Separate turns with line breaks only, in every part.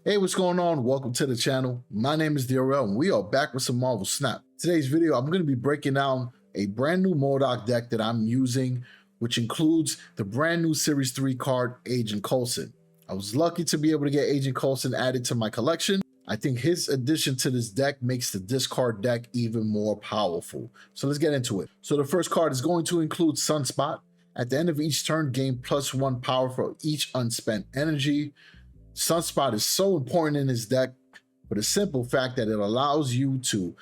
Hey, what's going on? Welcome to the channel. My name is DRL and we are back with some Marvel Snap. Today's video, I'm going to be breaking down a brand new Modok deck that I'm using, which includes the brand new Series 3 card, Agent Coulson. I was lucky to be able to get Agent Coulson added to my collection. I think his addition to this deck makes the discard deck even more powerful. So let's get into it. So the first card is going to include Sunspot. At the end of each turn, gain +1 power for each unspent energy. Sunspot is so important in this deck for the simple fact that it allows you to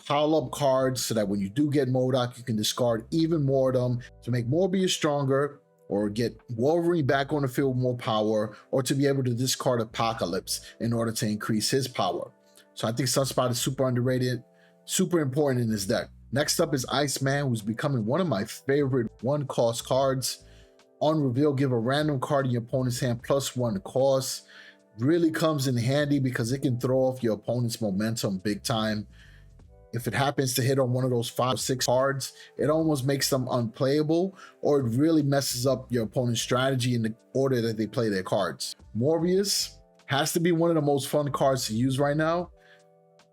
pile up cards so that when you do get Modok, you can discard even more of them to make Morbius stronger, or get Wolverine back on the field with more power, or to be able to discard Apocalypse in order to increase his power. So I think Sunspot is super underrated, super important in this deck. Next up is Iceman, who's becoming one of my favorite one-cost cards. On reveal, give a random card in your opponent's hand +1 cost. Really comes in handy because it can throw off your opponent's momentum big time. If it happens to hit on one of those 5 or 6 cards, it almost makes them unplayable, or it really messes up your opponent's strategy in the order that they play their cards. Morbius has to be one of the most fun cards to use right now.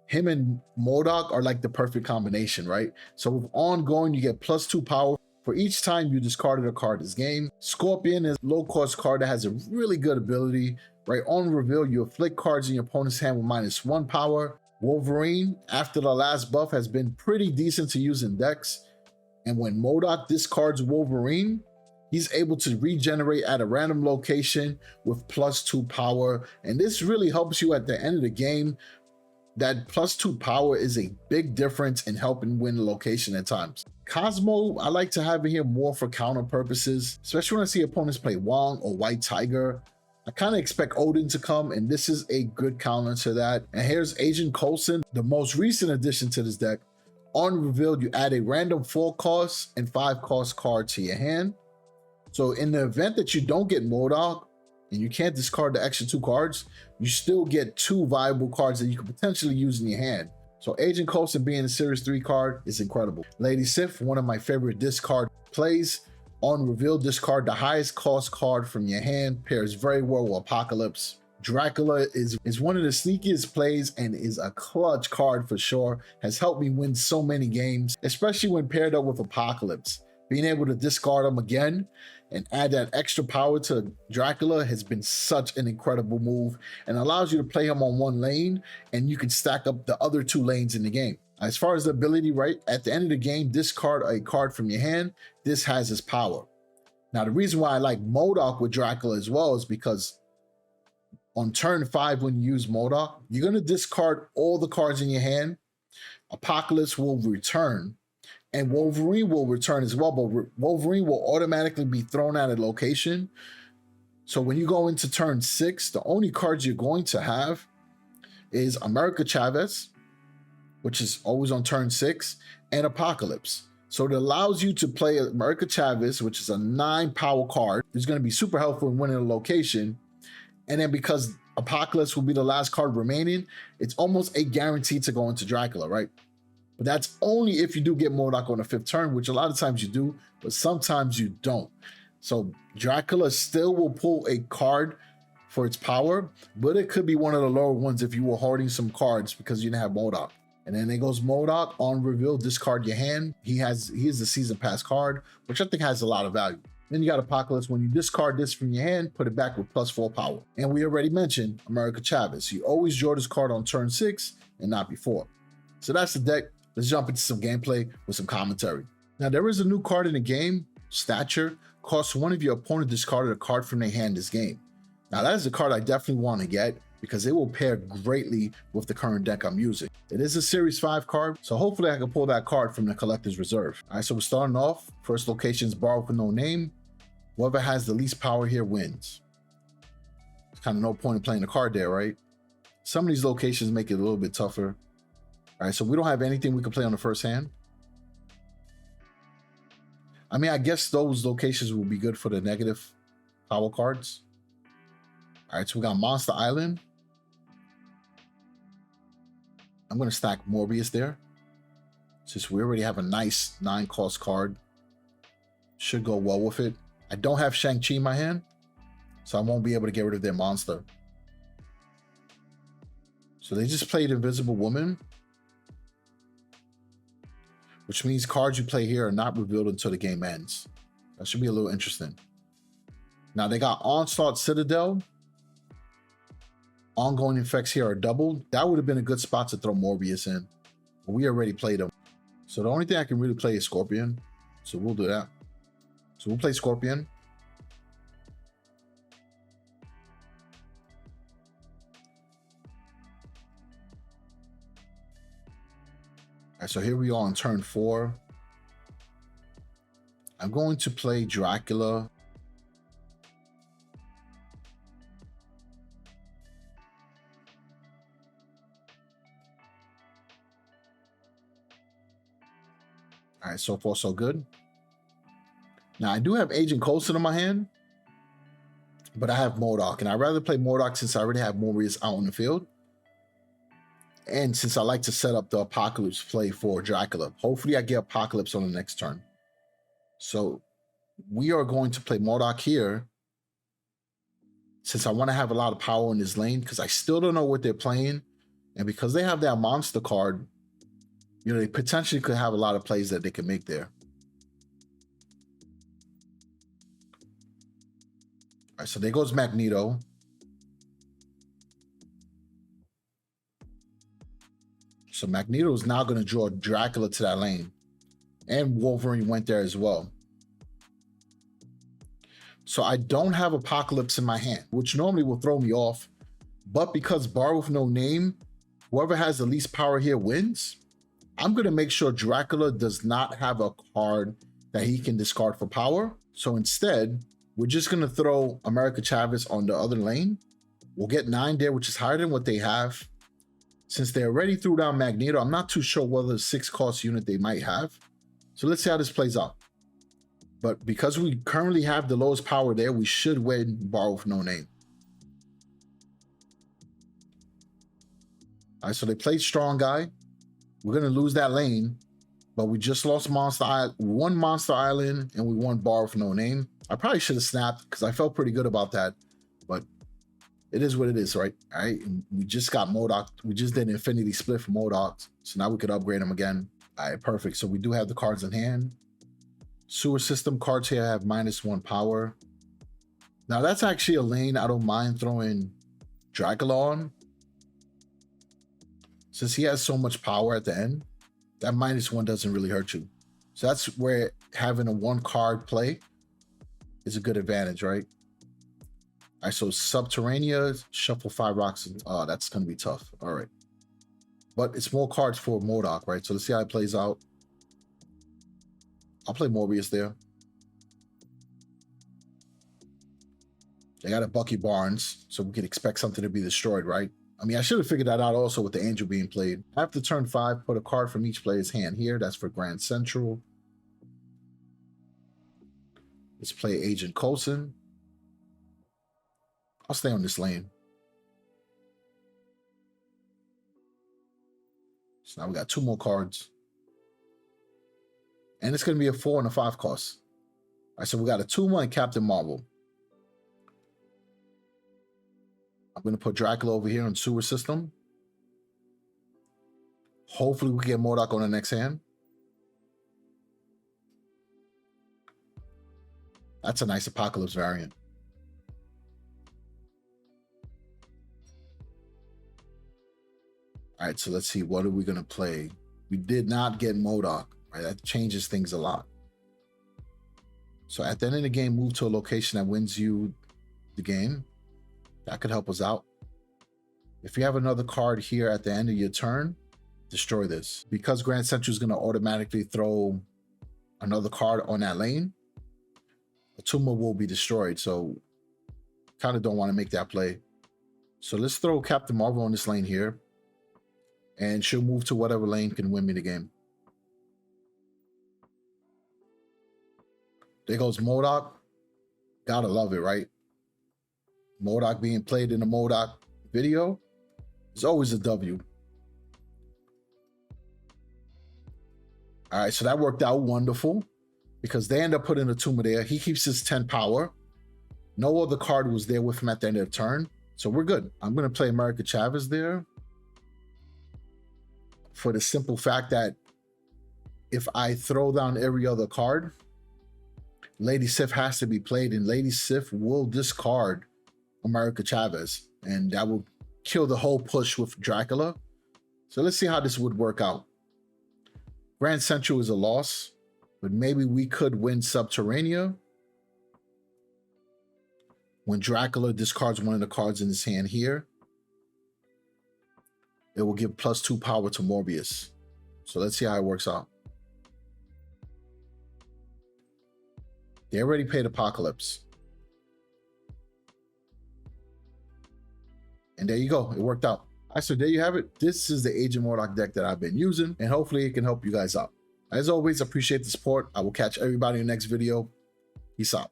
Him and Modok are like the perfect combination, right? So with ongoing, you get +2 power for each time you discarded a card this game. Scorpion is a low-cost card that has a really good ability. Right, on reveal, you afflict cards in your opponent's hand with -1 power. Wolverine, after the last buff, has been pretty decent to use in decks. And when Modok discards Wolverine, he's able to regenerate at a random location with +2 power. And this really helps you at the end of the game. That +2 power is a big difference in helping win the location at times. Cosmo, I like to have it here more for counter purposes, especially when I see opponents play Wong or White Tiger. I kind of expect Odin to come, and this is a good counter to that. And here's Agent Coulson, the most recent addition to this deck. On reveal, you add a random 4 cost and 5 cost card to your hand. So in the event that you don't get Modok and you can't discard the extra 2 cards, you still get 2 viable cards that you could potentially use in your hand. So Agent Coulson being a Series 3 card is incredible. Lady Sif, one of my favorite discard plays. On reveal, discard the highest cost card from your hand. Pairs very well with Apocalypse. Dracula is one of the sneakiest plays and is a clutch card for sure. Has helped me win so many games, especially when paired up with Apocalypse. Being able to discard him again and add that extra power to Dracula has been such an incredible move, and allows you to play him on one lane and you can stack up the other 2 lanes in the game. As far as the ability, right, at the end of the game, discard a card from your hand. This has his power. Now, the reason why I like Modok with Dracula as well is because on turn 5, when you use Modok, you're going to discard all the cards in your hand. Apocalypse will return, and Wolverine will return as well, but Wolverine will automatically be thrown out of location. So when you go into turn 6, the only cards you're going to have is America Chavez, which is always on turn 6, and Apocalypse. So it allows you to play America Chavez, which is a 9 power card. It's going to be super helpful in winning a location. And then because Apocalypse will be the last card remaining, it's almost a guarantee to go into Dracula, right? But that's only if you do get Modok on the 5th turn, which a lot of times you do, but sometimes you don't. So Dracula still will pull a card for its power, but it could be one of the lower ones if you were hoarding some cards because you didn't have Modok. And then there goes Modok. On reveal, discard your hand. He is the season pass card, which I think has a lot of value. Then you got Apocalypse. When you discard this from your hand, put it back with +4 power. And we already mentioned America Chavez. You always draw this card on turn 6 and not before. So that's the deck. Let's jump into some gameplay with some commentary. Now, there is a new card in the game, Stature. Costs one of your opponent discarded a card from their hand this game. Now, that is a card I definitely want to get, because it will pair greatly with the current deck I'm using. It is a Series 5 card, so hopefully I can pull that card from the Collector's Reserve. All right, so we're starting off. First location is Borrowed for No Name. Whoever has the least power here wins. There's kind of no point in playing the card there, right? Some of these locations make it a little bit tougher. All right, so we don't have anything we can play on the first hand. I mean, I guess those locations will be good for the negative power cards. All right, so we got Monster Island. I'm going to stack Morbius there, since we already have a nice 9 cost card. Should go well with it. I don't have Shang-Chi in my hand, so I won't be able to get rid of their monster. So they just played Invisible Woman, which means cards you play here are not revealed until the game ends. That should be a little interesting. Now they got Onslaught Citadel. Ongoing effects here are doubled. That would have been a good spot to throw Morbius in, but we already played him. So the only thing I can really play is Scorpion. So we'll do that. So we'll play Scorpion. All right, so here we are on turn 4. I'm going to play Dracula. All right, so far so good. Now I do have Agent Coulson in my hand, but I have Modok, and I'd rather play Modok since I already have Morbius out in the field. And since I like to set up the Apocalypse play for Dracula, hopefully I get Apocalypse on the next turn. So we are going to play Modok here, since I want to have a lot of power in this lane, because I still don't know what they're playing. And because they have that monster card, you know, they potentially could have a lot of plays that they can make there. All right, so there goes Magneto. So Magneto is now going to draw Dracula to that lane. And Wolverine went there as well. So I don't have Apocalypse in my hand, which normally will throw me off. But because Bar with no name, whoever has the least power here wins, I'm going to make sure Dracula does not have a card that he can discard for power. So instead, we're just going to throw America Chavez on the other lane. We'll get 9 there, which is higher than what they have. Since they already threw down Magneto, I'm not too sure whether 6 cost unit they might have. So let's see how this plays out. But because we currently have the lowest power there, we should win Bar with no name. All right, so they played Strong Guy. We're going to lose that lane, but we just lost Monster Island. We won Monster Island, and we won Bar with no name. I probably should have snapped because I felt pretty good about that, but it is what it is, right? All right, and we just got Modok. We just did an Infinity Split for Modok, so now we could upgrade him again. All right, perfect. So we do have the cards in hand. Sewer System cards here have -1 power. Now that's actually a lane I don't mind throwing Dracula on. Since he has so much power at the end, that -1 doesn't really hurt you. So that's where having a 1 card play is a good advantage, right? All right, so Subterranea, shuffle 5 rocks. Oh, that's going to be tough. All right. But it's more cards for Modok, right? So let's see how it plays out. I'll play Morbius there. They got a Bucky Barnes, so we could expect something to be destroyed, right? I mean, I should have figured that out also with the Angel being played. After turn 5, put a card from each player's hand here. That's for Grand Central. Let's play Agent Coulson. I'll stay on this lane. So now we got 2 more cards. And it's going to be a 4 and a 5 cost. All right, so we got a 2-1 Captain Marvel. I'm going to put Dracula over here in Sewer System. Hopefully we get Modok on the next hand. That's a nice Apocalypse variant. All right, so let's see. What are we going to play? We did not get Modok. Right, that changes things a lot. So at the end of the game, move to a location that wins you the game. That could help us out. If you have another card here at the end of your turn, destroy this. Because Grand Central is going to automatically throw another card on that lane, a tumor will be destroyed. So kind of don't want to make that play. So let's throw Captain Marvel on this lane here. And she'll move to whatever lane can win me the game. There goes Modok. Gotta love it, right? Modok being played in the Modok video is always a W. All right, so that worked out wonderful because they end up putting a tumor there. He keeps his 10 power. No other card was there with him at the end of the turn. So we're good. I'm going to play America Chavez there. for the simple fact that if I throw down every other card, Lady Sif has to be played, and Lady Sif will discard America Chavez, and that will kill the whole push with Dracula. So let's see how this would work out. Grand Central is a loss, but maybe we could win Subterranea when Dracula discards one of the cards in his hand here. It will give +2 power to Morbius. So let's see how it works out. They already paid Apocalypse. And there you go. It worked out. All right, so there you have it. This is the Agent Modok deck that I've been using, and hopefully it can help you guys out. As always, I appreciate the support. I will catch everybody in the next video. Peace out.